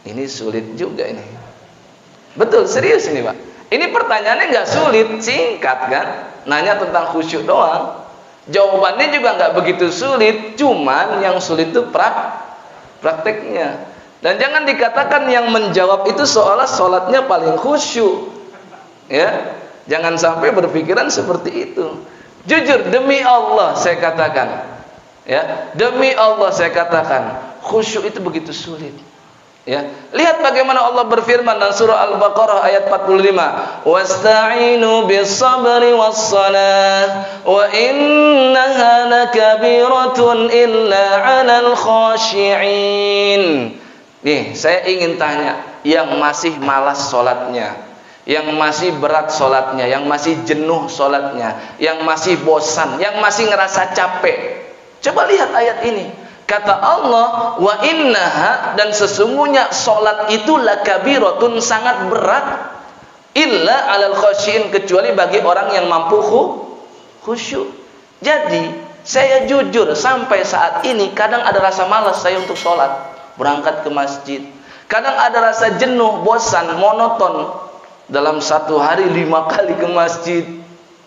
Ini sulit juga ini. Betul, serius ini Pak. Ini pertanyaannya nggak sulit, singkat kan? Nanya tentang khusyuk doang. Jawabannya juga nggak begitu sulit, cuman yang sulit itu prakteknya. Dan jangan dikatakan yang menjawab itu seolah sholatnya paling khusyuk. Ya, jangan sampai berpikiran seperti itu. Jujur demi Allah saya katakan, ya, demi Allah saya katakan, khusyuk itu begitu sulit. Ya, lihat bagaimana Allah berfirman dalam surah Al-Baqarah ayat 45, wasta'inu bis-sabri was-salah wa innaha lakabiratun illa 'alal khashi'in. Nih, saya ingin tanya, yang masih malas salatnya, yang masih berat salatnya, yang masih jenuh salatnya, yang masih bosan, yang masih ngerasa capek, coba lihat ayat ini. Kata Allah, wa innaha, dan sesungguhnya solat itu lakabiratun, sangat berat, illa alal khasyin, kecuali bagi orang yang mampu khusyuk. Jadi saya jujur sampai saat ini kadang ada rasa malas saya untuk sholat, berangkat ke masjid. Kadang ada rasa jenuh, bosan, monoton, dalam satu hari 5 kali ke masjid.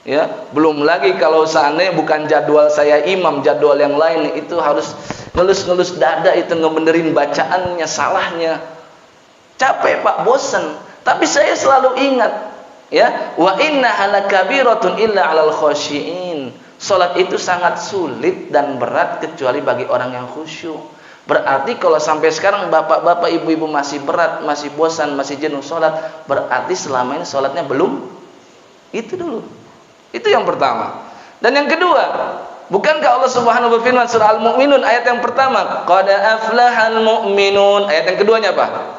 Ya, belum lagi kalau seandainya bukan jadwal saya imam, jadwal yang lain, itu harus ngelus-ngelus dada, itu ngebenerin bacaannya, salahnya. Capek Pak, bosan. Tapi saya selalu ingat, ya, wa innaha lakabiratun illa 'alal khashiin. Salat itu sangat sulit dan berat kecuali bagi orang yang khusyuk. Berarti kalau sampai sekarang bapak-bapak, ibu-ibu masih berat, masih bosan, masih jenuh salat, berarti selama ini salatnya belum. Itu dulu. Itu yang pertama. Dan yang kedua, bukankah Allah Subhanahu wa ta'ala berfirman surah Al-Mu'minun ayat yang pertama, qad aflahal mu'minun. Ayat yang keduanya apa?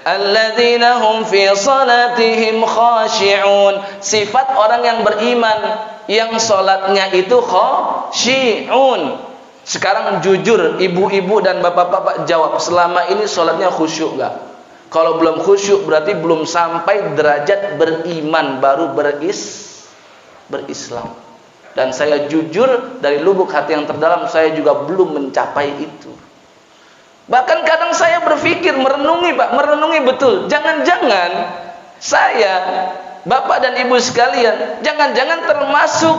Alladzina hum fi salatihim khashi'un. Sifat orang yang beriman yang salatnya itu khashi'un. Sekarang jujur ibu-ibu dan bapak-bapak jawab, selama ini salatnya khusyuk enggak? Kalau belum khusyuk berarti belum sampai derajat beriman, baru berislam. Dan saya jujur dari lubuk hati yang terdalam, saya juga belum mencapai itu. Bahkan kadang saya berpikir, merenungi Pak, merenungi betul, jangan-jangan saya, bapak dan ibu sekalian, jangan-jangan termasuk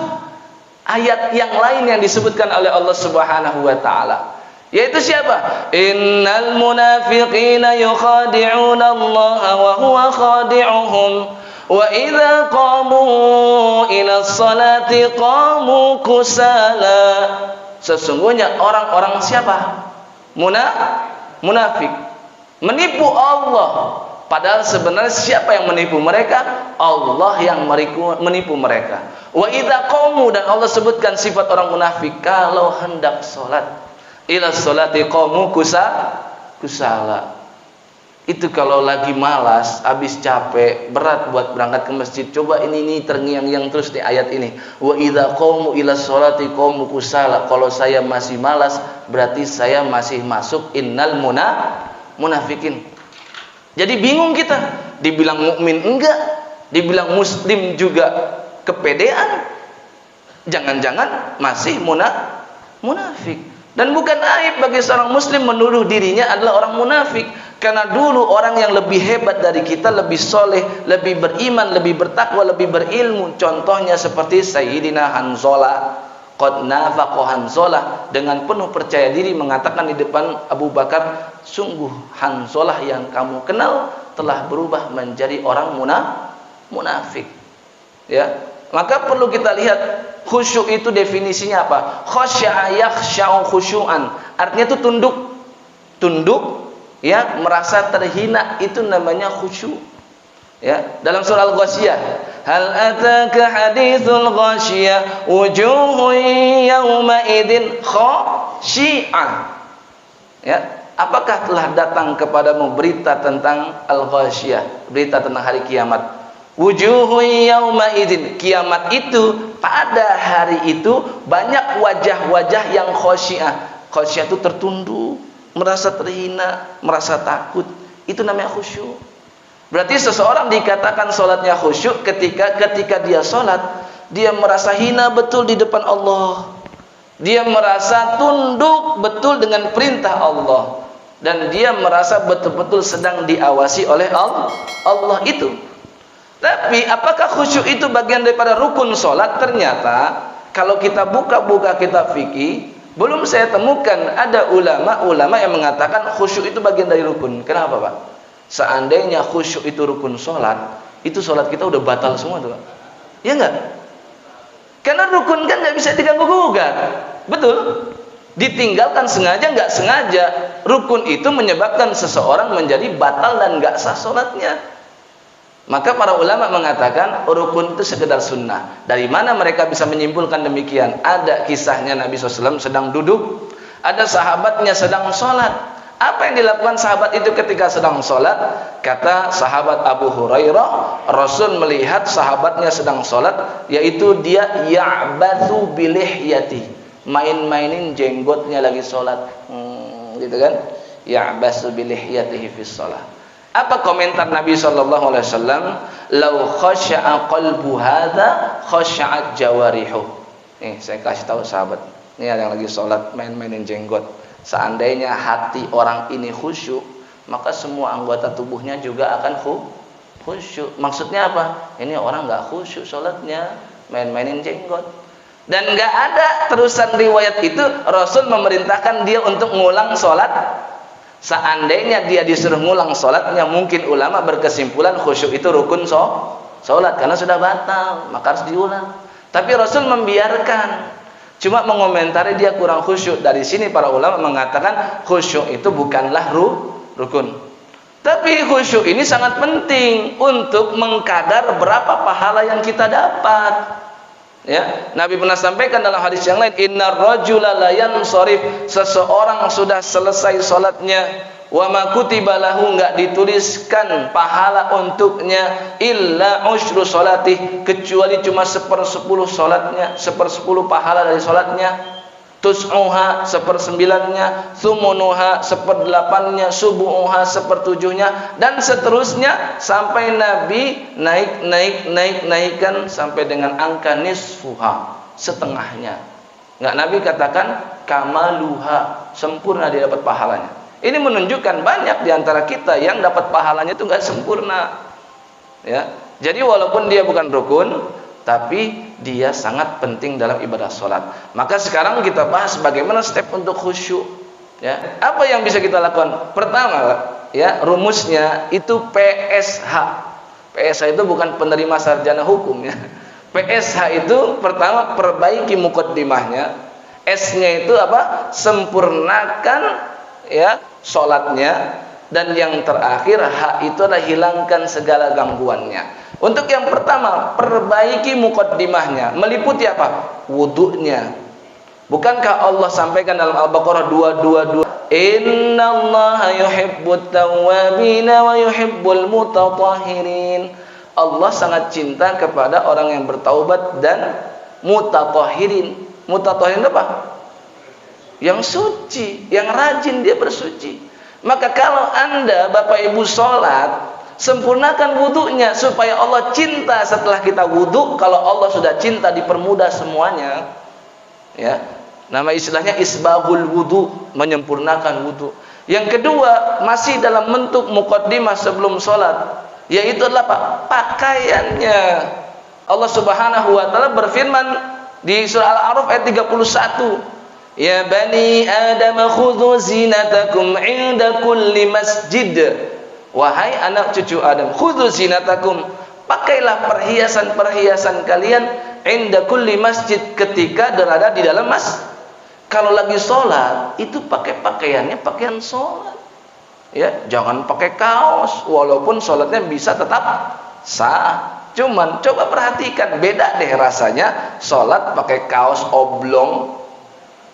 ayat yang lain yang disebutkan oleh Allah Subhanahu wa ta'ala, yaitu siapa? Innal munafiqina yukhadi'una Allah wa huwa khadi'uhum wa idza qamu ila sholati qamu kusala. Sesungguhnya orang-orang siapa? Munafik menipu Allah, padahal sebenarnya siapa yang menipu mereka? Allah yang menipu mereka. Wa idza qamu, dan Allah sebutkan sifat orang munafik, kalau hendak salat, ila sholati qamu kusala. Itu kalau lagi malas, habis capek, berat buat berangkat ke masjid. Coba ini terngiang-ngiang terus di ayat ini. Wa idza qamu ila sholati qamu kusala. Kalau saya masih malas, berarti saya masih masuk innal munafikin. Jadi bingung kita, dibilang mukmin enggak, dibilang muslim juga kepedean. Jangan-jangan masih munafik. Dan bukan aib bagi seorang muslim menuduh dirinya adalah orang munafik, karena dulu orang yang lebih hebat dari kita, lebih soleh, lebih beriman, lebih bertakwa, lebih berilmu. Contohnya seperti Sayyidina Hanzalah. Qad nafaqa Hanzalah, dengan penuh percaya diri mengatakan di depan Abu Bakar, sungguh Hanzalah yang kamu kenal telah berubah menjadi orang munafik. Ya, maka perlu kita lihat khusyuk itu definisinya apa? Khasya'a yakhsya'u khusyu'an. Artinya itu tunduk, ya, merasa terhina, itu namanya khusyuk. Ya, dalam surah Al-Ghasyiyah, hal ataka haditsul ghasyiyah wujuhun yawma idzin khasyi'ah. Ya, apakah telah datang kepadamu berita tentang Al-Ghasyiyah, berita tentang hari kiamat? Wujuhun yawma idzin, kiamat itu, pada hari itu banyak wajah-wajah yang khasyi'ah. Khasyi'ah itu tertunduk, merasa terhina, merasa takut. Itu namanya khusyuk. Berarti seseorang dikatakan sholatnya khusyuk ketika dia sholat, dia merasa hina betul di depan Allah, dia merasa tunduk betul dengan perintah Allah, dan dia merasa betul-betul sedang diawasi oleh Allah itu. Tapi apakah khusyuk itu bagian daripada rukun sholat? Ternyata kalau kita buka-buka kitab fikih, belum saya temukan ada ulama-ulama yang mengatakan khusyuk itu bagian dari rukun. Kenapa, Pak? Seandainya khusyuk itu rukun sholat, itu sholat kita udah batal semua tuh, Pak. Ya enggak? Karena rukun kan nggak bisa diganggu-gugat. Betul? Ditinggalkan sengaja nggak sengaja, rukun itu menyebabkan seseorang menjadi batal dan nggak sah sholatnya. Maka para ulama mengatakan rukun itu sekedar sunnah. Dari mana mereka bisa menyimpulkan demikian? Ada kisahnya Nabi SAW sedang duduk, ada sahabatnya sedang sholat. Apa yang dilakukan sahabat itu ketika sedang sholat? Kata sahabat Abu Hurairah, Rasul melihat sahabatnya sedang sholat, yaitu dia ya'bathu bilihyati, main-mainin jenggotnya lagi sholat, gitu kan? Ya'bathu bilihyatihi fis sholat. Apa komentar Nabi sallallahu alaihi wasallam? Lau khasya'a qalbu hadza khasya'at jawarihu. Nih, saya kasih tahu sahabat. Ini ada yang lagi sholat main-mainin jenggot. Seandainya hati orang ini khusyuk, maka semua anggota tubuhnya juga akan khusyuk. Maksudnya apa? Ini orang enggak khusyuk sholatnya, main-mainin jenggot. Dan enggak ada terusan riwayat itu Rasul memerintahkan dia untuk ngulang sholat. Seandainya dia disuruh ngulang sholatnya, mungkin ulama berkesimpulan khusyuk itu rukun sholat karena sudah batal, maka harus diulang. Tapi Rasul membiarkan, cuma mengomentari dia kurang khusyuk. Dari sini para ulama mengatakan khusyuk itu bukanlah rukun. Tapi khusyuk ini sangat penting untuk mengkadar berapa pahala yang kita dapat. Ya, Nabi pernah sampaikan dalam hadis yang lain, innar rajula la yansharif, seseorang sudah selesai salatnya, wa ma kutiba lahu, enggak dituliskan pahala untuknya illa usyru salatih, kecuali cuma 1/10 salatnya, 1/10 pahala dari salatnya, tus'uha 1/9-nya, thumunuha 1/8-nya, subu'uha 1/7-nya, dan seterusnya sampai Nabi naikkan sampai dengan angka nisfuha, setengahnya. Enggak, Nabi katakan kamaluha, sempurna dia dapat pahalanya. Ini menunjukkan banyak di antara kita yang dapat pahalanya itu enggak sempurna. Ya. Jadi walaupun dia bukan rukun, tapi dia sangat penting dalam ibadah sholat. Maka sekarang kita bahas bagaimana step untuk khusyuk. Ya, apa yang bisa kita lakukan? Pertama, ya, rumusnya itu PSH. PSH itu bukan penerima sarjana hukum, ya. PSH itu pertama perbaiki muqaddimahnya. S-nya itu apa? Sempurnakan, ya, sholatnya. Dan yang terakhir H itu adalah hilangkan segala gangguannya. Untuk yang pertama, perbaiki muqaddimahnya, meliputi apa? Wudunya. Bukankah Allah sampaikan dalam Al-Baqarah 222, innallaha yuhibbut tawwabina wa yuhibbul mutatahhirin. Allah sangat cinta kepada orang yang bertaubat dan mutatahhirin. Mutatahhirin apa? Yang suci, yang rajin dia bersuci. Maka kalau Anda Bapak Ibu sholat, sempurnakan wudunya supaya Allah cinta setelah kita wudu. Kalau Allah sudah cinta, dipermudah semuanya. Ya, nama istilahnya isbahul wudu, menyempurnakan wudu. Yang kedua, masih dalam bentuk muqaddimah sebelum sholat, yaitu adalah pakaiannya. Allah Subhanahu wa taala berfirman di surah Al-A'raf ayat 31, ya bani Adam khudhu zinatakum 'inda kulli masjid. Wahai anak cucu Adam, khudhu zinatakum, pakailah perhiasan-perhiasan kalian inda kulli masjid, ketika berada di dalam kalau lagi sholat itu pakai pakaiannya pakaian sholat. Ya, jangan pakai kaos, walaupun sholatnya bisa tetap sah. Cuman coba perhatikan, beda deh rasanya sholat pakai kaos oblong,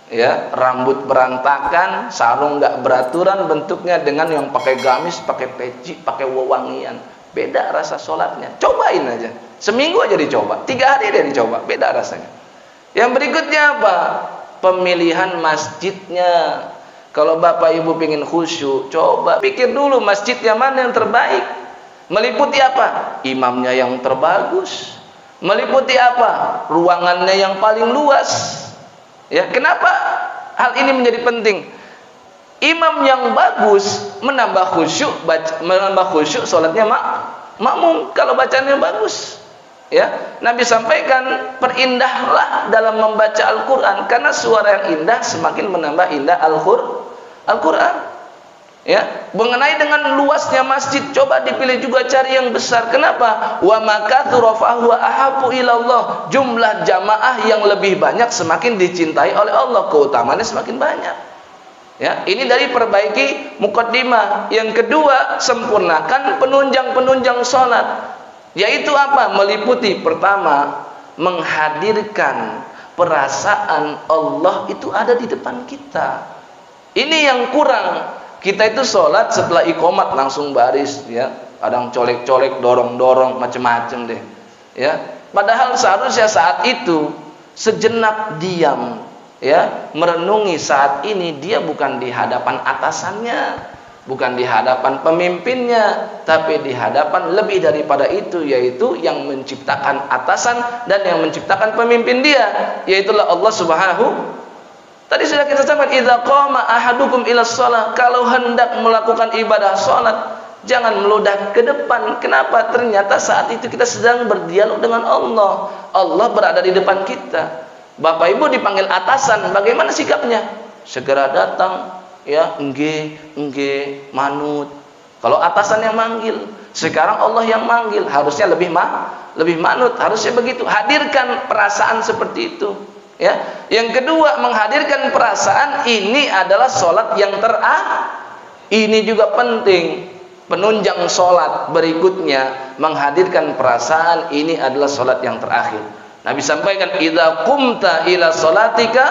ya, rambut berantakan, sarung nggak beraturan bentuknya, dengan yang pakai gamis, pakai peci, pakai wewangian. Beda rasa sholatnya. Cobain aja, seminggu aja dicoba, 3 hari dia dicoba, beda rasanya. Yang berikutnya apa? Pemilihan masjidnya. Kalau Bapak Ibu pengen khusyuk, coba pikir dulu masjidnya mana yang terbaik. Meliputi apa? Imamnya yang terbagus. Meliputi apa? Ruangannya yang paling luas. Ya, kenapa hal ini menjadi penting? Imam yang bagus menambah khusyuk salatnya makmum kalau bacanya bagus. Ya, Nabi sampaikan, perindahlah dalam membaca Al-Qur'an karena suara yang indah semakin menambah indah Al-Qur'an. Ya, mengenai dengan luasnya masjid, coba dipilih juga cari yang besar. Kenapa? Wa makatsura fa huwa ahabbu ilallah. Jumlah jamaah yang lebih banyak semakin dicintai oleh Allah, keutamaannya semakin banyak. Ya, ini dari perbaiki mukaddimah. Yang kedua, sempurnakan penunjang-penunjang salat. Yaitu apa? Meliputi pertama, menghadirkan perasaan Allah itu ada di depan kita. Ini yang kurang. Kita itu sholat setelah iqomat langsung baris, ya. Kadang colek-colek, dorong-dorong, macam-macam deh. Ya. Padahal seharusnya saat itu sejenak diam, ya, merenungi saat ini dia bukan di hadapan atasannya, bukan di hadapan pemimpinnya, tapi di hadapan lebih daripada itu, yaitu yang menciptakan atasan dan yang menciptakan pemimpin dia, yaitulah Allah Subhanahu. Tadi sudah kita sampaikan, idza qama ahadukum ila shalah, kalau hendak melakukan ibadah salat jangan meludah ke depan. Kenapa? Ternyata saat itu kita sedang berdialog dengan Allah. Allah berada di depan kita. Bapak Ibu dipanggil atasan, bagaimana sikapnya? Segera datang, ya, engge, manut. Kalau atasan yang manggil, sekarang Allah yang manggil, harusnya lebih manut, harusnya begitu. Hadirkan perasaan seperti itu. Ya, yang kedua, menghadirkan perasaan ini adalah sholat yang ini juga penting. Penunjang sholat berikutnya, menghadirkan perasaan ini adalah sholat yang terakhir. Nabi sampaikan, idza qumta ila sholatika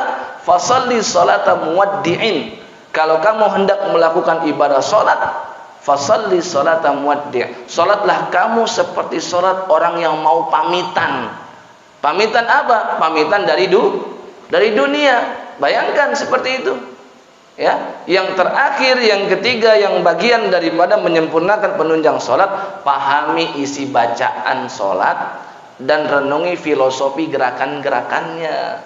fasalli sholata muwaddi'in. Kalau kamu hendak melakukan ibadah sholat, fasalli sholata muwaddi'. Sholatlah kamu seperti sholat orang yang mau pamitan. Pamitan apa? Pamitan dari dunia. Bayangkan seperti itu. Ya, yang terakhir, yang ketiga, yang bagian daripada menyempurnakan penunjang sholat, pahami isi bacaan sholat dan renungi filosofi gerakan-gerakannya.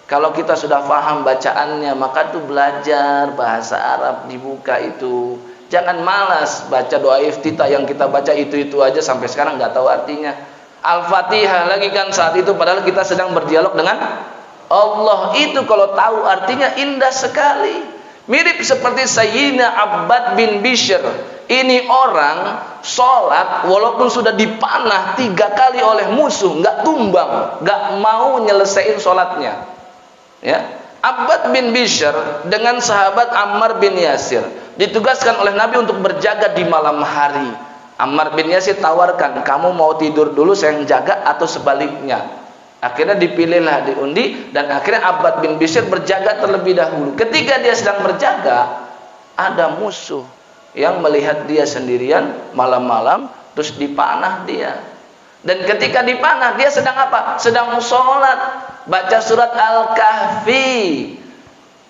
Kalau kita sudah paham bacaannya, maka tuh belajar bahasa Arab, dibuka itu. Jangan malas baca doa iftitah yang kita baca itu aja sampai sekarang nggak tahu artinya. Al-Fatihah lagi kan saat itu, padahal kita sedang berdialog dengan Allah. Itu kalau tahu artinya indah sekali. Mirip seperti Sayyidina Abbad bin Bishr. Ini orang sholat walaupun sudah dipanah 3 kali oleh musuh, nggak tumbang, nggak mau nyelesain sholatnya. Ya, Abbad bin Bishr dengan sahabat Ammar bin Yasir ditugaskan oleh Nabi untuk berjaga di malam hari. Ammar bin Yasir tawarkan, kamu mau tidur dulu saya yang jaga atau sebaliknya. Akhirnya dipilihlah, diundi, dan akhirnya Abbad bin Bishr berjaga terlebih dahulu. Ketika dia sedang berjaga, ada musuh yang melihat dia sendirian malam-malam, terus dipanah dia. Dan ketika dipanah, dia sedang apa? Sedang sholat, baca surat Al-Kahfi.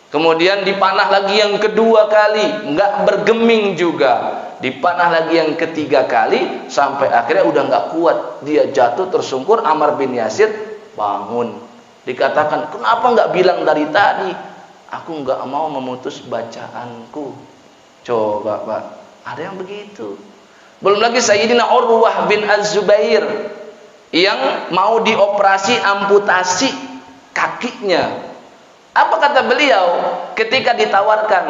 Kemudian dipanah lagi yang kedua kali, nggak bergeming juga. Dipanah lagi yang ketiga kali, sampai akhirnya udah nggak kuat, dia jatuh tersungkur. Ammar bin Yasir bangun. Dikatakan, kenapa nggak bilang dari tadi? Aku nggak mau memutus bacaanku. Coba Pak, ada yang begitu. Belum lagi Sayyidina Urwah bin Az-Zubair yang mau dioperasi amputasi kakinya. Apa kata beliau ketika ditawarkan?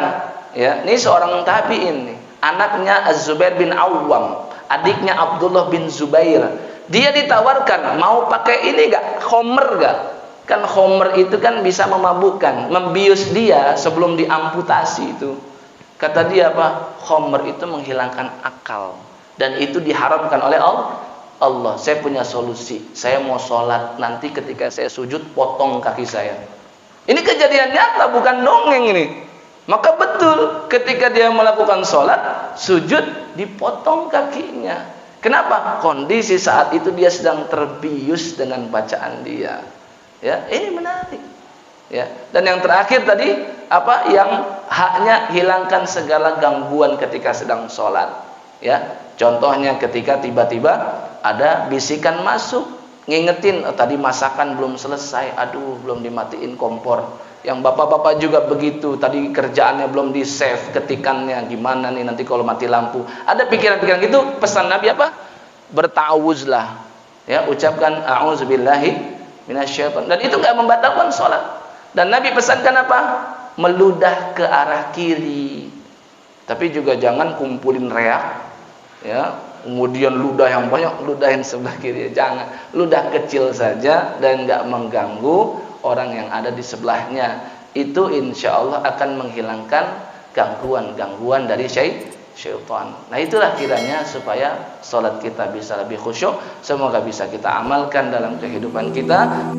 Ya, ini seorang tabi'in nih, anaknya Az-Zubair bin Awwam, adiknya Abdullah bin Zubair. Dia ditawarkan, mau pakai ini gak? Khomer gak? Kan khomer itu kan bisa memabukkan, membius dia sebelum diamputasi itu. Kata dia apa? Khomer itu menghilangkan akal, dan itu diharamkan oleh Allah. Saya punya solusi. Saya mau sholat, nanti ketika saya sujud potong kaki saya. Ini kejadian nyata, bukan dongeng ini. Maka betul ketika dia melakukan sholat, sujud, dipotong kakinya. Kenapa? Kondisi saat itu dia sedang terbius dengan bacaan dia. Ya, ini menarik. Ya, dan yang terakhir tadi apa? Yang haknya hilangkan segala gangguan ketika sedang sholat. Ya, contohnya ketika tiba-tiba ada bisikan masuk, ngingetin, tadi masakan belum selesai, aduh belum dimatiin kompor, Yang bapak-bapak juga begitu, tadi kerjaannya belum di save ketikannya, gimana nih nanti kalau mati lampu. Ada pikiran-pikiran gitu, pesan Nabi apa? Bertawuzlah. Ya, ucapkan a'udzubillahi minasyaiton. Dan itu enggak membatalkan sholat. Dan Nabi pesankan apa? Meludah ke arah kiri. Tapi juga jangan kumpulin reak, ya. Kemudian ludah yang banyak, ludahin sebelah kiri. Jangan, ludah kecil saja dan enggak mengganggu orang yang ada di sebelahnya. Itu insya Allah akan menghilangkan gangguan-gangguan dari syaitan. Nah, itulah kiranya supaya sholat kita bisa lebih khusyuk. Semoga bisa kita amalkan dalam kehidupan kita.